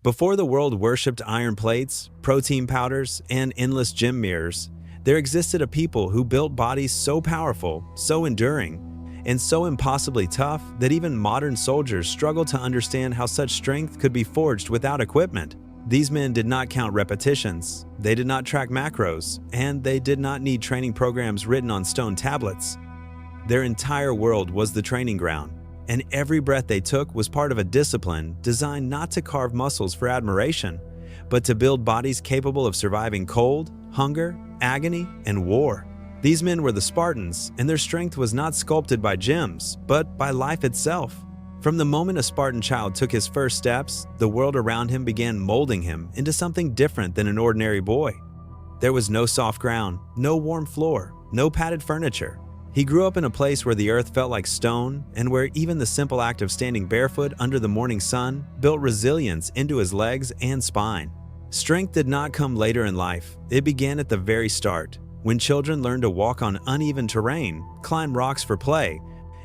Before the world worshipped iron plates, protein powders, and endless gym mirrors, there existed a people who built bodies so powerful, so enduring, and so impossibly tough that even modern soldiers struggle to understand how such strength could be forged without equipment. These men did not count repetitions, they did not track macros, and they did not need training programs written on stone tablets. Their entire world was the training ground, and every breath they took was part of a discipline designed not to carve muscles for admiration, but to build bodies capable of surviving cold, hunger, agony, and war. These men were the Spartans, and their strength was not sculpted by gyms, but by life itself. From the moment a Spartan child took his first steps, the world around him began molding him into something different than an ordinary boy. There was no soft ground, no warm floor, no padded furniture. He grew up in a place where the earth felt like stone, and where even the simple act of standing barefoot under the morning sun built resilience into his legs and spine. Strength did not come later in life. It began at the very start, when children learned to walk on uneven terrain, climb rocks for play,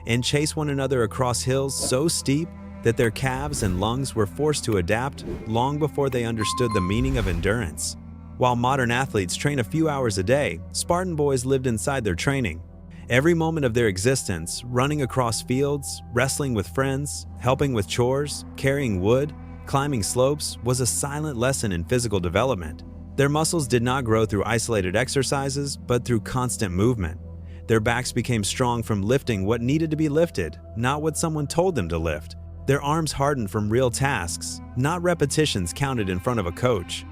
and chase one another across hills so steep that their calves and lungs were forced to adapt long before they understood the meaning of endurance. While modern athletes train a few hours a day, Spartan boys lived inside their training. Every moment of their existence, running across fields, wrestling with friends, helping with chores, carrying wood, climbing slopes, was a silent lesson in physical development. Their muscles did not grow through isolated exercises, but through constant movement. Their backs became strong from lifting what needed to be lifted, not what someone told them to lift. Their arms hardened from real tasks, not repetitions counted in front of a coach.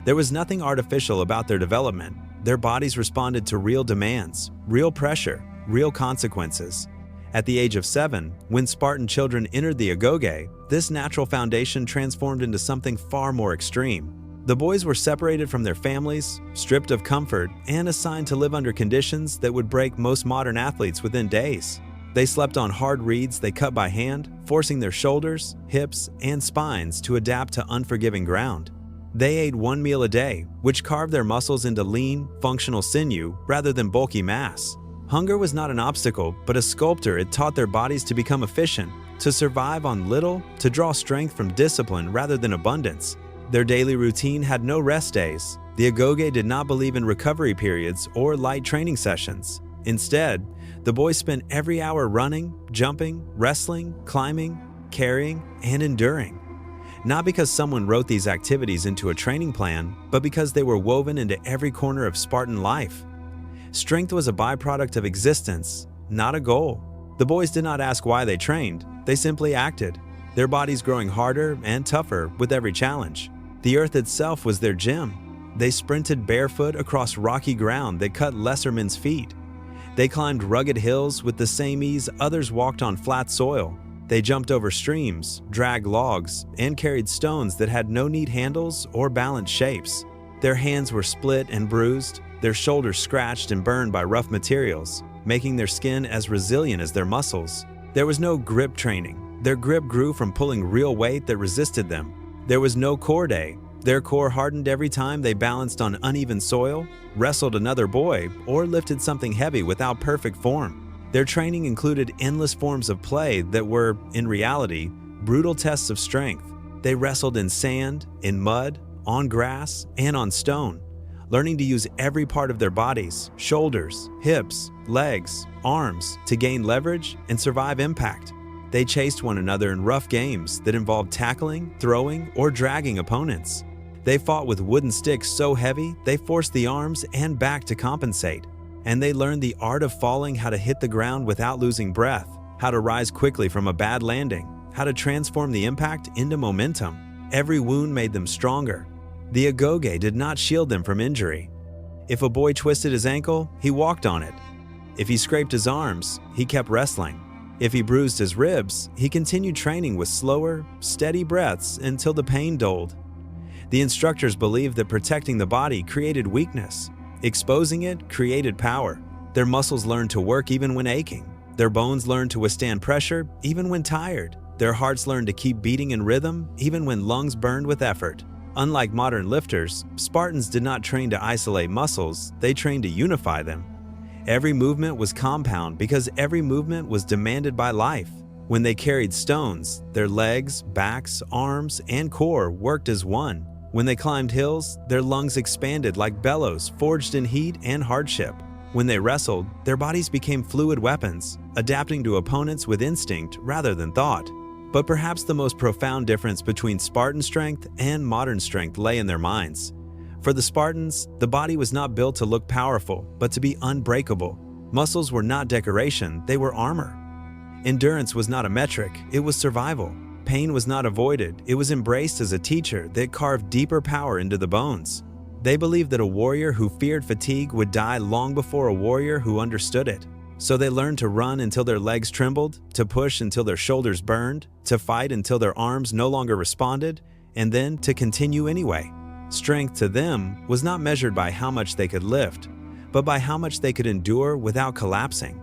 There was nothing artificial about their development. Their bodies responded to real demands, real pressure, real consequences. At the age of 7, when Spartan children entered the Agoge, this natural foundation transformed into something far more extreme. The boys were separated from their families, stripped of comfort, and assigned to live under conditions that would break most modern athletes within days. They slept on hard reeds they cut by hand, forcing their shoulders, hips, and spines to adapt to unforgiving ground. They ate one meal a day, which carved their muscles into lean, functional sinew rather than bulky mass. Hunger was not an obstacle, but a sculptor. It taught their bodies to become efficient, to survive on little, to draw strength from discipline rather than abundance. Their daily routine had no rest days. The Agoge did not believe in recovery periods or light training sessions. Instead, the boys spent every hour running, jumping, wrestling, climbing, carrying, and enduring. Not because someone wrote these activities into a training plan, but because they were woven into every corner of Spartan life. Strength was a byproduct of existence, not a goal. The boys did not ask why they trained, they simply acted, their bodies growing harder and tougher with every challenge. The earth itself was their gym. They sprinted barefoot across rocky ground that cut lesser men's feet. They climbed rugged hills with the same ease others walked on flat soil. They jumped over streams, dragged logs, and carried stones that had no neat handles or balanced shapes. Their hands were split and bruised, their shoulders scratched and burned by rough materials, making their skin as resilient as their muscles. There was no grip training. Their grip grew from pulling real weight that resisted them. There was no core day. Their core hardened every time they balanced on uneven soil, wrestled another boy, or lifted something heavy without perfect form. Their training included endless forms of play that were, in reality, brutal tests of strength. They wrestled in sand, in mud, on grass, and on stone, learning to use every part of their bodies, shoulders, hips, legs, arms, to gain leverage and survive impact. They chased one another in rough games that involved tackling, throwing, or dragging opponents. They fought with wooden sticks so heavy they forced the arms and back to compensate. And they learned the art of falling, how to hit the ground without losing breath, how to rise quickly from a bad landing, how to transform the impact into momentum. Every wound made them stronger. The Agoge did not shield them from injury. If a boy twisted his ankle, he walked on it. If he scraped his arms, he kept wrestling. If he bruised his ribs, he continued training with slower, steady breaths until the pain dulled. The instructors believed that protecting the body created weakness. Exposing it created power. Their muscles learned to work even when aching. Their bones learned to withstand pressure even when tired. Their hearts learned to keep beating in rhythm even when lungs burned with effort. Unlike modern lifters, Spartans did not train to isolate muscles, they trained to unify them. Every movement was compound because every movement was demanded by life. When they carried stones, their legs, backs, arms, and core worked as one. When they climbed hills, their lungs expanded like bellows forged in heat and hardship. When they wrestled, their bodies became fluid weapons, adapting to opponents with instinct rather than thought. But perhaps the most profound difference between Spartan strength and modern strength lay in their minds. For the Spartans, the body was not built to look powerful, but to be unbreakable. Muscles were not decoration, they were armor. Endurance was not a metric, it was survival. Pain was not avoided, it was embraced as a teacher that carved deeper power into the bones. They believed that a warrior who feared fatigue would die long before a warrior who understood it. So they learned to run until their legs trembled, to push until their shoulders burned, to fight until their arms no longer responded, and then to continue anyway. Strength to them was not measured by how much they could lift, but by how much they could endure without collapsing.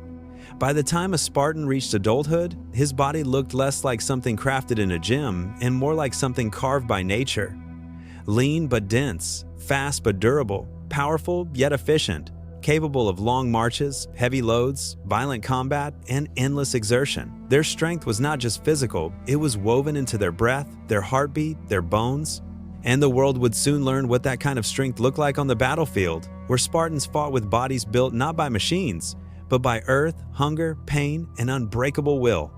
By the time a Spartan reached adulthood, his body looked less like something crafted in a gym and more like something carved by nature. Lean but dense, fast but durable, powerful yet efficient, capable of long marches, heavy loads, violent combat, and endless exertion. Their strength was not just physical, it was woven into their breath, their heartbeat, their bones. And the world would soon learn what that kind of strength looked like on the battlefield, where Spartans fought with bodies built not by machines, but by earth, hunger, pain, and unbreakable will.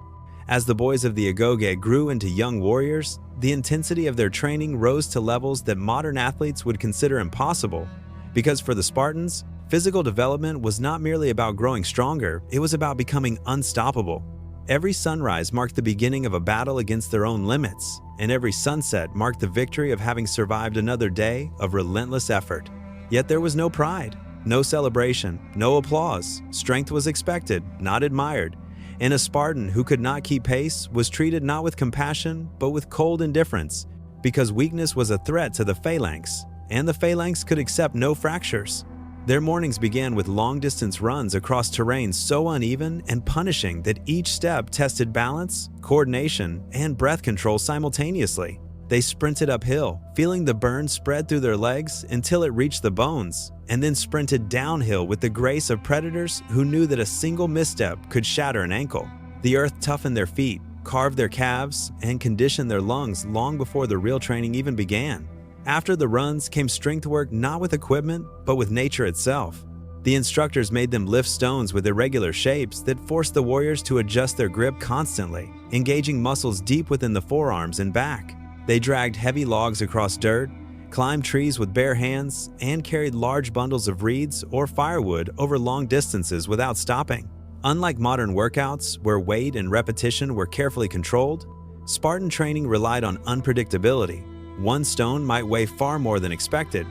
As the boys of the Agoge grew into young warriors, the intensity of their training rose to levels that modern athletes would consider impossible. Because for the Spartans, physical development was not merely about growing stronger, it was about becoming unstoppable. Every sunrise marked the beginning of a battle against their own limits, and every sunset marked the victory of having survived another day of relentless effort. Yet there was no pride. No celebration, no applause. Strength was expected, not admired. And a Spartan who could not keep pace was treated not with compassion, but with cold indifference, because weakness was a threat to the phalanx, and the phalanx could accept no fractures. Their mornings began with long-distance runs across terrain so uneven and punishing that each step tested balance, coordination, and breath control simultaneously. They sprinted uphill, feeling the burn spread through their legs until it reached the bones, and then sprinted downhill with the grace of predators who knew that a single misstep could shatter an ankle. The earth toughened their feet, carved their calves, and conditioned their lungs long before the real training even began. After the runs came strength work not with equipment, but with nature itself. The instructors made them lift stones with irregular shapes that forced the warriors to adjust their grip constantly, engaging muscles deep within the forearms and back. They dragged heavy logs across dirt, climbed trees with bare hands, and carried large bundles of reeds or firewood over long distances without stopping. Unlike modern workouts, where weight and repetition were carefully controlled, Spartan training relied on unpredictability. One stone might weigh far more than expected,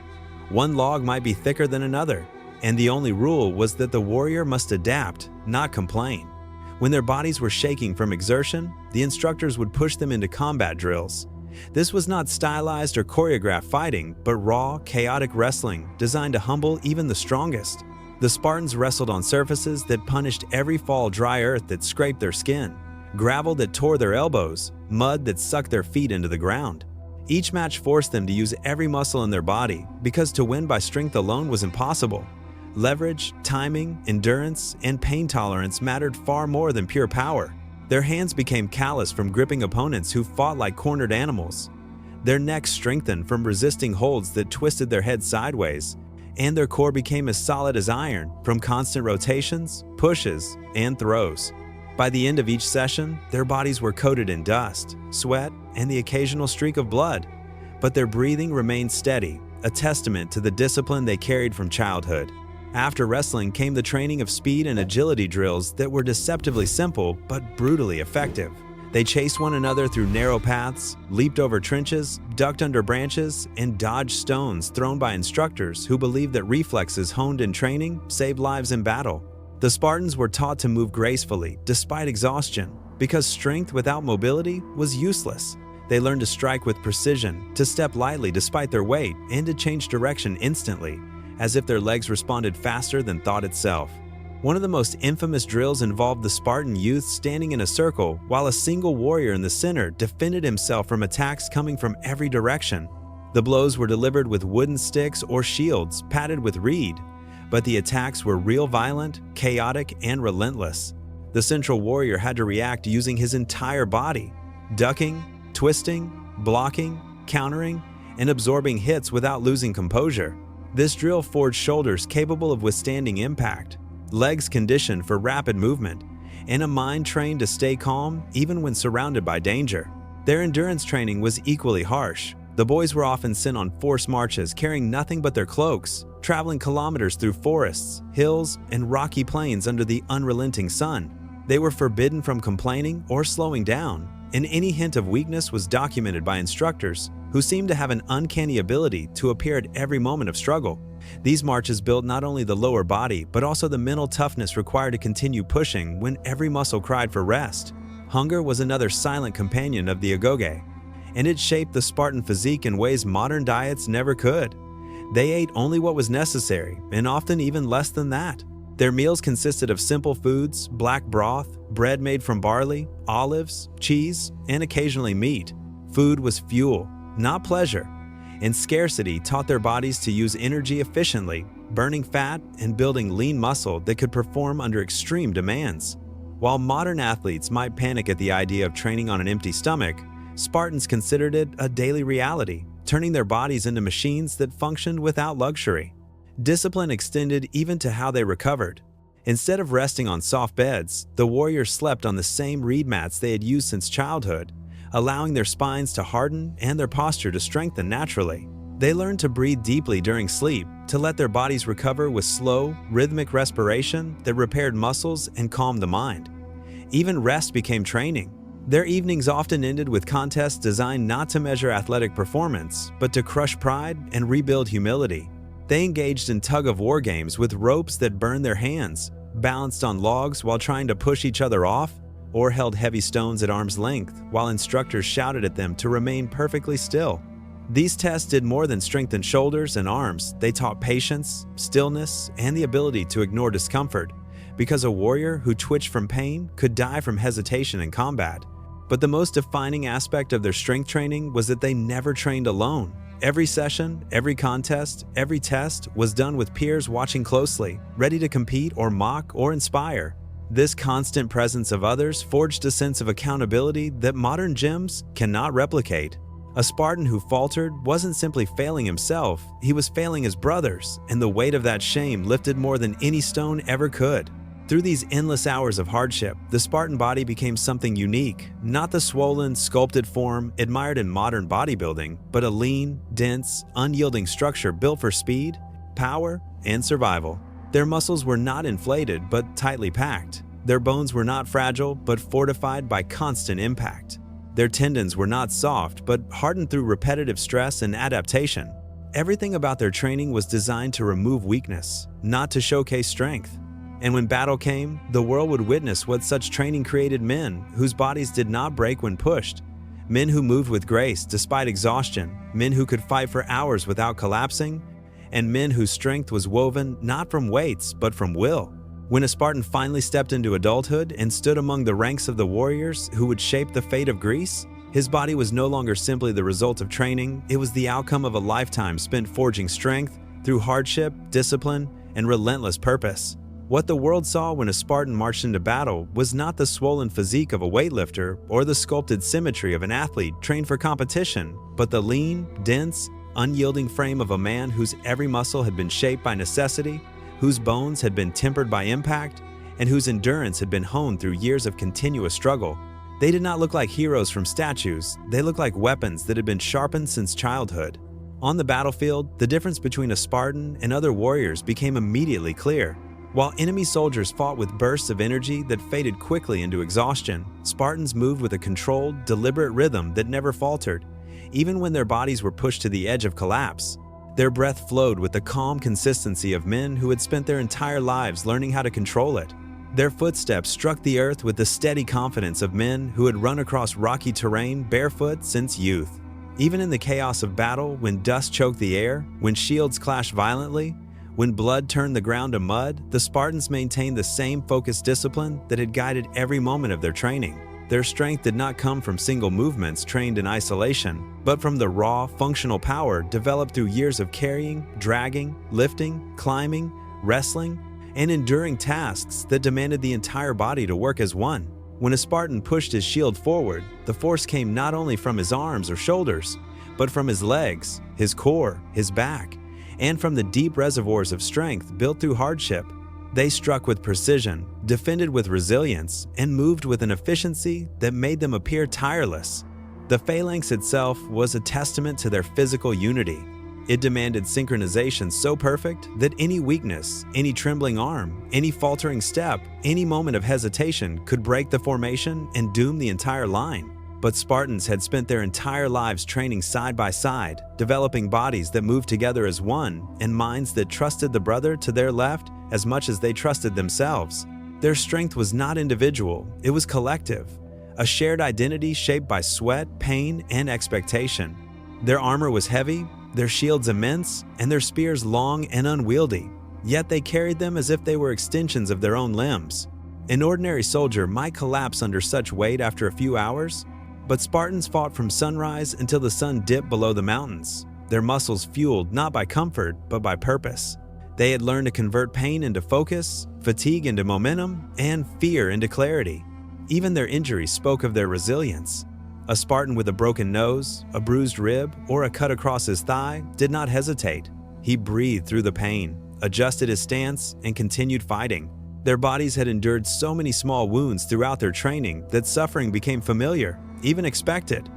one log might be thicker than another, and the only rule was that the warrior must adapt, not complain. When their bodies were shaking from exertion, the instructors would push them into combat drills. This was not stylized or choreographed fighting, but raw, chaotic wrestling designed to humble even the strongest. The Spartans wrestled on surfaces that punished every fall dry earth that scraped their skin, gravel that tore their elbows, mud that sucked their feet into the ground. Each match forced them to use every muscle in their body, because to win by strength alone was impossible. Leverage, timing, endurance, and pain tolerance mattered far more than pure power. Their hands became callous from gripping opponents who fought like cornered animals. Their necks strengthened from resisting holds that twisted their heads sideways, and their core became as solid as iron from constant rotations, pushes, and throws. By the end of each session, their bodies were coated in dust, sweat, and the occasional streak of blood, but their breathing remained steady, a testament to the discipline they carried from childhood. After wrestling came the training of speed and agility drills that were deceptively simple but brutally effective. They chased one another through narrow paths, leaped over trenches, ducked under branches, and dodged stones thrown by instructors who believed that reflexes honed in training saved lives in battle. The Spartans were taught to move gracefully despite exhaustion, because strength without mobility was useless. They learned to strike with precision, to step lightly despite their weight, and to change direction instantly, as if their legs responded faster than thought itself. One of the most infamous drills involved the Spartan youth standing in a circle while a single warrior in the center defended himself from attacks coming from every direction. The blows were delivered with wooden sticks or shields padded with reed, but the attacks were real violent, chaotic, and relentless. The central warrior had to react using his entire body, ducking, twisting, blocking, countering, and absorbing hits without losing composure. This drill forged shoulders capable of withstanding impact, legs conditioned for rapid movement, and a mind trained to stay calm even when surrounded by danger. Their endurance training was equally harsh. The boys were often sent on forced marches carrying nothing but their cloaks, traveling kilometers through forests, hills, and rocky plains under the unrelenting sun. They were forbidden from complaining or slowing down, and any hint of weakness was documented by instructors who seemed to have an uncanny ability to appear at every moment of struggle. These marches built not only the lower body, but also the mental toughness required to continue pushing when every muscle cried for rest. Hunger was another silent companion of the Agoge, and it shaped the Spartan physique in ways modern diets never could. They ate only what was necessary, and often even less than that. Their meals consisted of simple foods, black broth, bread made from barley, olives, cheese, and occasionally meat. Food was fuel, not pleasure, and scarcity taught their bodies to use energy efficiently, burning fat and building lean muscle that could perform under extreme demands. While modern athletes might panic at the idea of training on an empty stomach, Spartans considered it a daily reality, turning their bodies into machines that functioned without luxury. Discipline extended even to how they recovered. Instead of resting on soft beds, the warriors slept on the same reed mats they had used since childhood, allowing their spines to harden and their posture to strengthen naturally. They learned to breathe deeply during sleep, to let their bodies recover with slow, rhythmic respiration that repaired muscles and calmed the mind. Even rest became training. Their evenings often ended with contests designed not to measure athletic performance, but to crush pride and rebuild humility. They engaged in tug-of-war games with ropes that burned their hands, balanced on logs while trying to push each other off, or held heavy stones at arm's length while instructors shouted at them to remain perfectly still. These tests did more than strengthen shoulders and arms. They taught patience, stillness, and the ability to ignore discomfort, because a warrior who twitched from pain could die from hesitation in combat. But the most defining aspect of their strength training was that they never trained alone. Every session, every contest, every test was done with peers watching closely, ready to compete or mock or inspire. This constant presence of others forged a sense of accountability that modern gyms cannot replicate. A Spartan who faltered wasn't simply failing himself, he was failing his brothers, and the weight of that shame lifted more than any stone ever could. Through these endless hours of hardship, the Spartan body became something unique, not the swollen, sculpted form admired in modern bodybuilding, but a lean, dense, unyielding structure built for speed, power, and survival. Their muscles were not inflated, but tightly packed. Their bones were not fragile, but fortified by constant impact. Their tendons were not soft, but hardened through repetitive stress and adaptation. Everything about their training was designed to remove weakness, not to showcase strength. And when battle came, the world would witness what such training created: men whose bodies did not break when pushed, men who moved with grace despite exhaustion, men who could fight for hours without collapsing, and men whose strength was woven not from weights but from will. When a Spartan finally stepped into adulthood and stood among the ranks of the warriors who would shape the fate of Greece, his body was no longer simply the result of training, it was the outcome of a lifetime spent forging strength through hardship, discipline, and relentless purpose. What the world saw when a Spartan marched into battle was not the swollen physique of a weightlifter or the sculpted symmetry of an athlete trained for competition, but the lean, dense, unyielding frame of a man whose every muscle had been shaped by necessity, whose bones had been tempered by impact, and whose endurance had been honed through years of continuous struggle. They did not look like heroes from statues, they looked like weapons that had been sharpened since childhood. On the battlefield, the difference between a Spartan and other warriors became immediately clear. While enemy soldiers fought with bursts of energy that faded quickly into exhaustion, Spartans moved with a controlled, deliberate rhythm that never faltered, even when their bodies were pushed to the edge of collapse. Their breath flowed with the calm consistency of men who had spent their entire lives learning how to control it. Their footsteps struck the earth with the steady confidence of men who had run across rocky terrain barefoot since youth. Even in the chaos of battle, when dust choked the air, when shields clashed violently, when blood turned the ground to mud, the Spartans maintained the same focused discipline that had guided every moment of their training. Their strength did not come from single movements trained in isolation, but from the raw, functional power developed through years of carrying, dragging, lifting, climbing, wrestling, and enduring tasks that demanded the entire body to work as one. When a Spartan pushed his shield forward, the force came not only from his arms or shoulders, but from his legs, his core, his back, and from the deep reservoirs of strength built through hardship. They struck with precision, defended with resilience, and moved with an efficiency that made them appear tireless. The phalanx itself was a testament to their physical unity. It demanded synchronization so perfect that any weakness, any trembling arm, any faltering step, any moment of hesitation could break the formation and doom the entire line. But Spartans had spent their entire lives training side by side, developing bodies that moved together as one and minds that trusted the brother to their left as much as they trusted themselves. Their strength was not individual, it was collective, a shared identity shaped by sweat, pain, and expectation. Their armor was heavy, their shields immense, and their spears long and unwieldy, yet they carried them as if they were extensions of their own limbs. An ordinary soldier might collapse under such weight after a few hours, but Spartans fought from sunrise until the sun dipped below the mountains, their muscles fueled not by comfort but by purpose. They had learned to convert pain into focus, fatigue into momentum, and fear into clarity. Even their injuries spoke of their resilience. A Spartan with a broken nose, a bruised rib, or a cut across his thigh did not hesitate. He breathed through the pain, adjusted his stance, and continued fighting. Their bodies had endured so many small wounds throughout their training that suffering became familiar, even expected.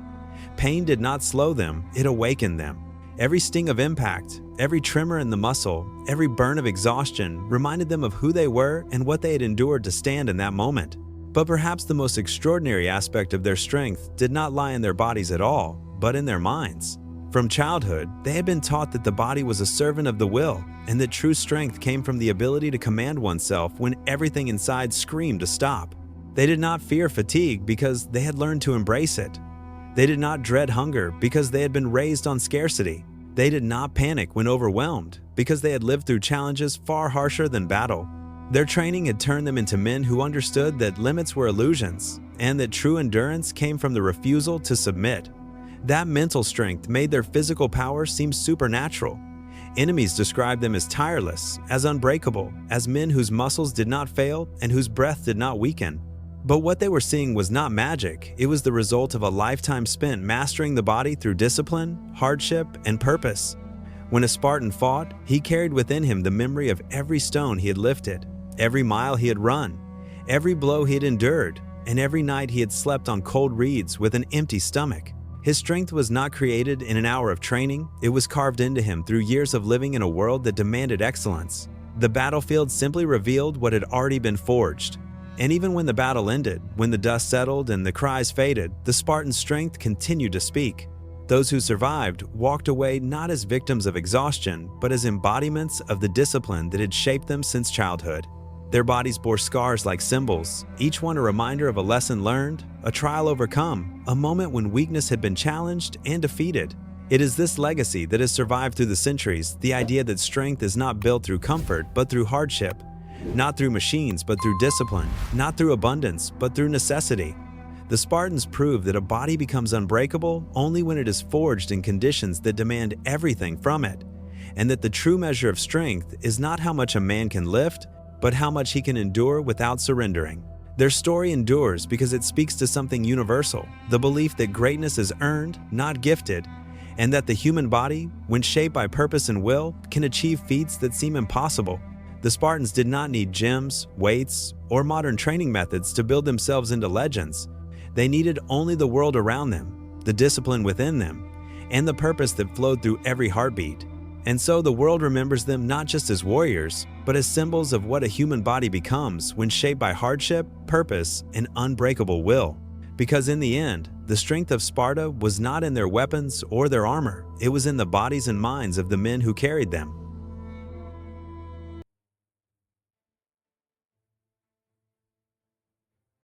Pain did not slow them, it awakened them. Every sting of impact, every tremor in the muscle, every burn of exhaustion reminded them of who they were and what they had endured to stand in that moment. But perhaps the most extraordinary aspect of their strength did not lie in their bodies at all, but in their minds. From childhood, they had been taught that the body was a servant of the will, and that true strength came from the ability to command oneself when everything inside screamed to stop. They did not fear fatigue because they had learned to embrace it. They did not dread hunger because they had been raised on scarcity. They did not panic when overwhelmed because they had lived through challenges far harsher than battle. Their training had turned them into men who understood that limits were illusions and that true endurance came from the refusal to submit. That mental strength made their physical power seem supernatural. Enemies described them as tireless, as unbreakable, as men whose muscles did not fail and whose breath did not weaken. But what they were seeing was not magic, it was the result of a lifetime spent mastering the body through discipline, hardship, and purpose. When a Spartan fought, he carried within him the memory of every stone he had lifted, every mile he had run, every blow he had endured, and every night he had slept on cold reeds with an empty stomach. His strength was not created in an hour of training, it was carved into him through years of living in a world that demanded excellence. The battlefield simply revealed what had already been forged. And even when the battle ended, when the dust settled and the cries faded, the Spartan's strength continued to speak. Those who survived walked away not as victims of exhaustion, but as embodiments of the discipline that had shaped them since childhood. Their bodies bore scars like symbols, each one a reminder of a lesson learned, a trial overcome, a moment when weakness had been challenged and defeated. It is this legacy that has survived through the centuries, the idea that strength is not built through comfort, but through hardship. Not through machines, but through discipline. Not through abundance, but through necessity. The Spartans proved that a body becomes unbreakable only when it is forged in conditions that demand everything from it, and that the true measure of strength is not how much a man can lift, but how much he can endure without surrendering. Their story endures because it speaks to something universal, the belief that greatness is earned, not gifted, and that the human body, when shaped by purpose and will, can achieve feats that seem impossible. The Spartans did not need gyms, weights, or modern training methods to build themselves into legends. They needed only the world around them, the discipline within them, and the purpose that flowed through every heartbeat. And so the world remembers them not just as warriors, but as symbols of what a human body becomes when shaped by hardship, purpose, and unbreakable will. Because in the end, the strength of Sparta was not in their weapons or their armor, it was in the bodies and minds of the men who carried them.